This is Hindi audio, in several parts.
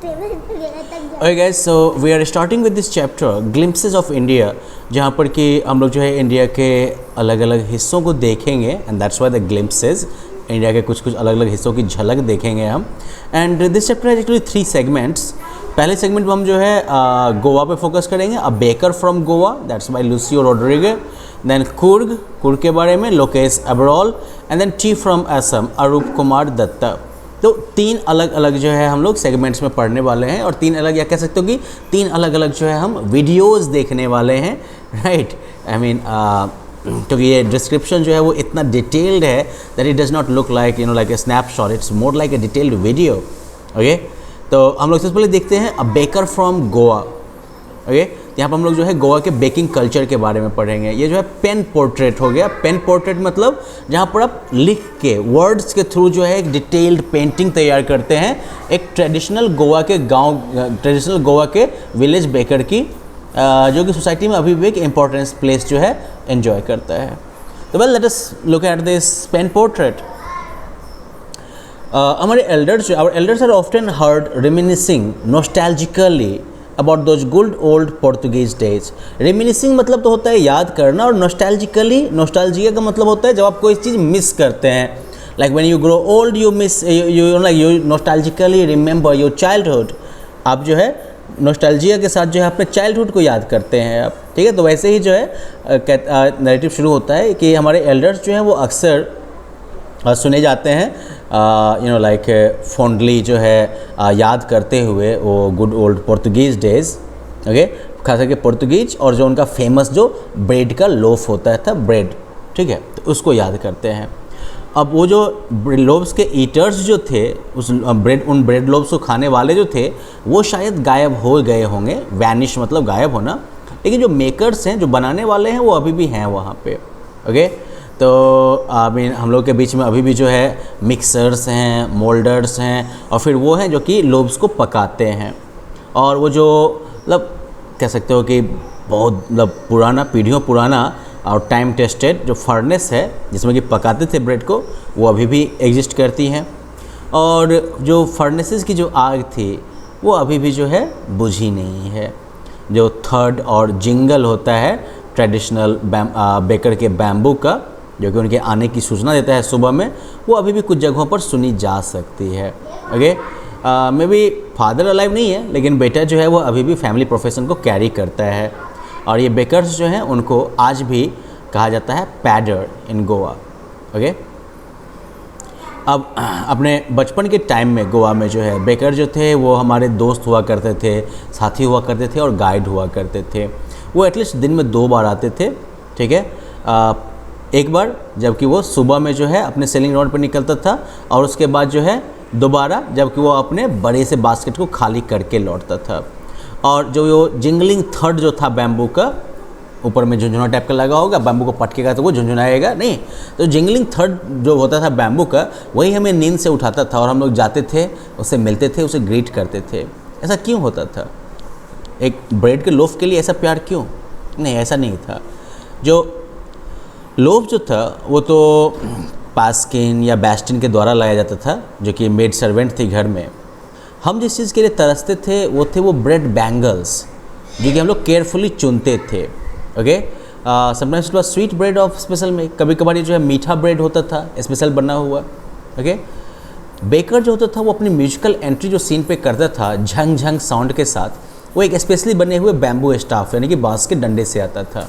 Okay guys, so we are starting with this chapter glimpses of India, जहाँ पर कि हम लोग जो है इंडिया के अलग अलग हिस्सों को देखेंगे and that's why the glimpses, India के कुछ कुछ अलग अलग हिस्सों की झलक देखेंगे हम। And this chapter has actually 3 segments. पहले सेगमेंट में हम जो है गोवा पे फोकस करेंगे, a baker from Goa, that's by Lucio Rodrigues. Then Coorg के बारे में Lokesh Abrol, and then tea from Assam Arup Kumar Dutta. तो 3 अलग अलग जो है हम लोग सेगमेंट्स में पढ़ने वाले हैं, और 3 अलग, या कह सकते हो कि 3 अलग अलग जो है हम वीडियोज़ देखने वाले हैं, राइट। आई मीन क्योंकि ये डिस्क्रिप्शन जो है वो इतना डिटेल्ड है that it does not look like like a snapshot, it's more like a detailed video. Okay, तो हम लोग सबसे पहले देखते हैं अ बेकर फ्रॉम गोवा। ओके, यहाँ पर हम लोग जो है गोवा के बेकिंग कल्चर के बारे में पढ़ेंगे। ये जो है पेन पोर्ट्रेट हो गया। पेन पोर्ट्रेट मतलब जहाँ पर आप लिख के वर्ड्स के थ्रू जो है एक डिटेल्ड पेंटिंग तैयार करते हैं एक ट्रेडिशनल गोवा के गांव, ट्रेडिशनल गोवा के विलेज बेकर की, जो कि सोसाइटी में अभी भी एक इम्पोर्टेंस प्लेस जो है एंजॉय करता है। तो well let us look at this pen portrait. हमारे elders, our elders are often heard reminiscing nostalgically about those good old Portuguese days. Reminiscing मतलब तो होता है याद करना, और नॉस्टैल्जिकली, नॉस्टैल्जिया का मतलब होता है जब आप कोई चीज़ मिस करते हैं। Like when you grow old you miss, you नॉस्टैल्जिकली remember your childhood. आप जो है नॉस्टैल्जिया के साथ जो है अपने चाइल्डहुड को याद करते हैं आप, ठीक है। तो वैसे ही जो है नैरेटिव शुरू होता है कि हमारे एल्डर्स जो हैं वो अक्सर सुने जाते हैं लाइक फॉन्डली जो है याद करते हुए वो good old Portuguese days. Okay, खास करके पोर्तुगीज, और जो उनका फेमस जो ब्रेड का लोफ होता था, ब्रेड, ठीक है, तो उसको याद करते हैं। अब वो जो लोव्स के ईटर्स जो थे, उन ब्रेड लोव्स को खाने वाले जो थे वो शायद गायब हो गए होंगे। वैनिश मतलब गायब होना, लेकिन जो मेकर्स हैं, जो बनाने वाले हैं, वो अभी भी हैं वहाँ पे। ओके, तो आई मीन हम लोग के बीच में अभी भी जो है मिक्सर्स हैं, मोल्डर्स हैं, और फिर वो हैं जो कि लोव्स को पकाते हैं। और वो जो मतलब कह सकते हो कि बहुत मतलब पुराना, पीढ़ियों पुराना और टाइम टेस्टेड जो फर्नेस है जिसमें कि पकाते थे ब्रेड को, वो अभी भी एग्जिस्ट करती हैं। और जो फर्नेसेस की जो आग थी वो अभी भी जो है बुझी नहीं है। जो थर्ड और जिंगल होता है ट्रेडिशनल बेकर के बैम्बू का, जो कि उनके आने की सूचना देता है सुबह में, वो अभी भी कुछ जगहों पर सुनी जा सकती है। Okay, may be father alive नहीं है, लेकिन बेटा जो है वो अभी भी फैमिली प्रोफेशन को कैरी करता है। और ये बेकर्स जो हैं उनको आज भी कहा जाता है पैडर इन गोवा। ओके, अब अपने बचपन के टाइम में गोवा में जो है बेकर जो थे वो हमारे दोस्त हुआ करते थे, साथी हुआ करते थे, और गाइड हुआ करते थे। वो एटलीस्ट दिन में 2 बार आते थे, ठीक है। एक बार जबकि वो सुबह में जो है अपने सेलिंग राउंड पर निकलता था, और उसके बाद जो है दोबारा जबकि वो अपने बड़े से बास्केट को खाली करके लौटता था। और जो वो जिंगलिंग थर्ड जो था बैम्बू का, ऊपर में झुंझुना टाइप का लगा होगा, बैम्बू को पटकेगा तो वो झुंझुनाएगा नहीं, तो जिंगलिंग थर्ड जो होता था बैम्बू का, वही हमें नींद से उठाता था, और हम लोग जाते थे, उससे मिलते थे, उसे ग्रीट करते थे। ऐसा क्यों होता था? एक ब्रेड के लोफ के लिए ऐसा प्यार क्यों? नहीं, ऐसा नहीं था। जो लोफ जो था वो तो पास्किन या बैस्टिन के द्वारा लाया जाता था, जो कि मेड सर्वेंट थी घर में। हम जिस चीज़ के लिए तरसते थे वो थे वो ब्रेड बैंगल्स, जो कि हम लोग केयरफुली चुनते थे। Okay, sometimes it was sweet bread of special में, कभी कभार ये जो है मीठा ब्रेड होता था स्पेशल बना हुआ। ओके, बेकर जो होता था वो अपनी म्यूजिकल एंट्री जो सीन पे करता था झंग झंग साउंड के साथ, वो एक स्पेशली बने हुए बैम्बू स्टाफ यानी कि बांस के डंडे से आता था।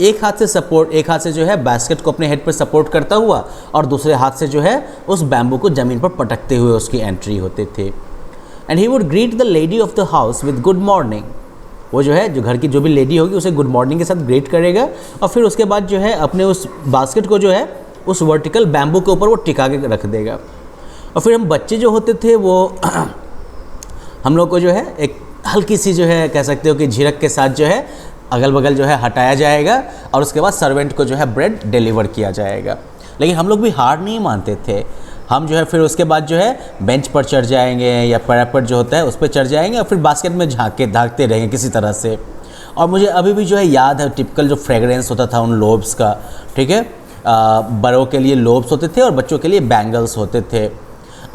एक हाथ से जो है बास्केट को अपने हेड पर सपोर्ट करता हुआ, और दूसरे हाथ से जो है उस बैम्बू को ज़मीन पर पटकते हुए उसकी एंट्री होते थे। And he would greet the lady of the house with good morning. वो जो है, जो घर की जो भी लेडी होगी उसे गुड मॉर्निंग के साथ ग्रीट करेगा, और फिर उसके बाद जो है अपने उस बास्केट को जो है उस वर्टिकल बैम्बू के ऊपर वो टिका के रख देगा। और फिर हम बच्चे जो होते थे वो हम लोग को जो है एक हल्की सी जो है कह सकते हो कि झिड़क के साथ जो है अगल बगल जो है हटाया जाएगा, और उसके बाद सर्वेंट को जो है ब्रेड डिलीवर किया जाएगा। लेकिन हम लोग भी हार नहीं मानते थे। हम जो है फिर उसके बाद जो है बेंच पर चढ़ जाएंगे, या पैरापेट जो होता है उस पर चढ़ जाएंगे, और फिर बास्केट में झाँकते रहेंगे किसी तरह से। और मुझे अभी भी जो है याद है टिपिकल जो फ्रेगरेंस होता था उन लोब्स का, ठीक है। बड़ों के लिए लोब्स होते थे और बच्चों के लिए बैंगल्स होते थे।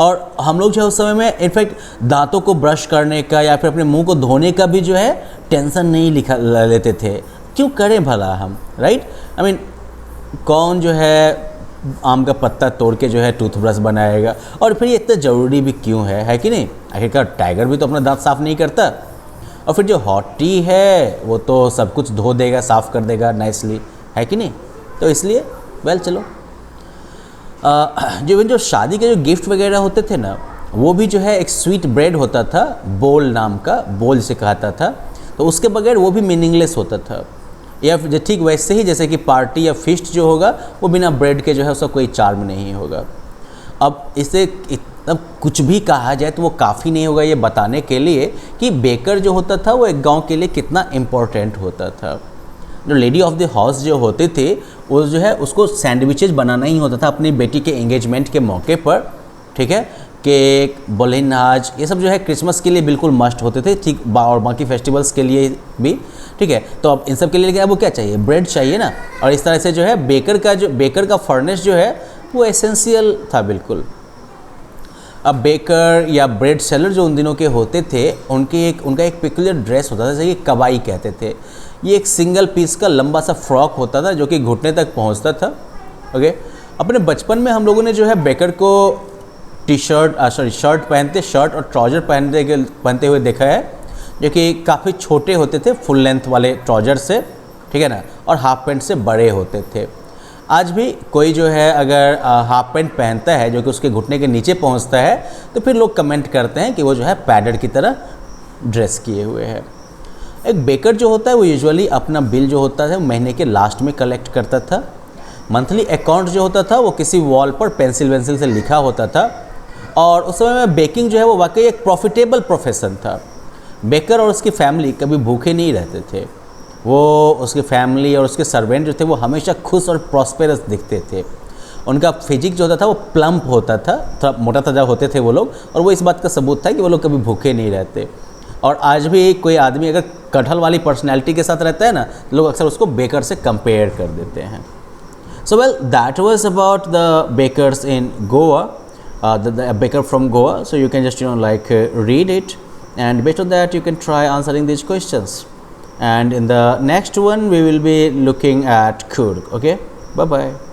और हम लोग जो है उस समय में इनफैक्ट दांतों को ब्रश करने का या फिर अपने मुंह को धोने का भी जो है टेंशन नहीं लेते थे। क्यों करें भला हम, राइट? आई मीन कौन जो है आम का पत्ता तोड़ के जो है टूथब्रश बनाएगा, और फिर ये इतना ज़रूरी भी क्यों है कि नहीं? आखिरकार टाइगर भी तो अपना दांत साफ़ नहीं करता, और फिर जो हॉट टी है वो तो सब कुछ धो देगा, साफ़ कर देगा नाइसली, है कि नहीं? तो इसलिए वेल चलो जो शादी के जो गिफ्ट वगैरह होते थे ना, वो भी जो है एक स्वीट ब्रेड होता था, बोल नाम का, बोल से कहता था, तो उसके बगैर वो भी मीनिंगलेस होता था। या फिर ठीक वैसे ही जैसे कि पार्टी या फिस्ट जो होगा वो बिना ब्रेड के जो है उसका कोई चार्म नहीं होगा। अब इसे अब कुछ भी कहा जाए तो वो काफ़ी नहीं होगा ये बताने के लिए कि बेकर जो होता था वो एक गांव के लिए कितना इम्पोर्टेंट होता था। जो लेडी ऑफ द हाउस जो होते थे वो जो है उसको सैंडविचेज बनाना ही होता था अपनी बेटी के एंगेजमेंट के मौके पर, ठीक है? केक, बोलिनाज, ये सब जो है क्रिसमस के लिए बिल्कुल मस्ट होते थे, ठीक, और बाकी फेस्टिवल्स के लिए भी, ठीक है? तो अब इन सब के लिए अब वो क्या चाहिए? ब्रेड चाहिए ना। और इस तरह से जो है बेकर का फर्नेस जो है वो एसेंशियल था बिल्कुल। अब बेकर या ब्रेड सेलर जो उन दिनों के होते थे उनका एक पेक्युलर ड्रेस होता था, जैसे कि कबाई कहते थे। ये एक सिंगल पीस का लंबा सा फ्रॉक होता था जो कि घुटने तक पहुंचता था। ओके, अपने बचपन में हम लोगों ने जो है बेकर को शर्ट और ट्राउज़र पहनते हुए देखा है, जो कि काफ़ी छोटे होते थे, फुल लेंथ वाले ट्राउज़र से, ठीक है ना, और हाफ पैंट से बड़े होते थे। आज भी कोई जो है अगर हाफ पैंट पहनता है जो कि उसके घुटने के नीचे पहुंचता है तो फिर लोग कमेंट करते हैं कि वो जो है पैडेड की तरह ड्रेस किए हुए है। एक बेकर जो होता है वो यूजुअली अपना बिल जो होता है महीने के लास्ट में कलेक्ट करता था। मंथली अकाउंट जो होता था वो किसी वॉल पर पेंसिल से लिखा होता था, और उस समय में बेकिंग जो है वो वाकई एक प्रॉफिटेबल प्रोफेशन था। बेकर और उसकी फैमिली कभी भूखे नहीं रहते थे। वो उसकी फैमिली और उसके सर्वेंट जो थे वो हमेशा खुश और प्रॉस्पेरस दिखते थे। उनका फिजिक जो होता था वो प्लम्प होता था, थोड़ा मोटा ताजा होते थे वो लोग, और वो इस बात का सबूत था कि वो लोग कभी भूखे नहीं रहते। और आज भी कोई आदमी अगर कटहल वाली पर्सनैलिटी के साथ रहता है ना, लोग अक्सर उसको बेकर से कंपेयर कर देते हैं। So well, that was about the bakers in Goa, the baker from Goa. So you can just read it, and based on that you can try answering these questions, and in the next one we will be looking at Coorg. Okay, bye bye.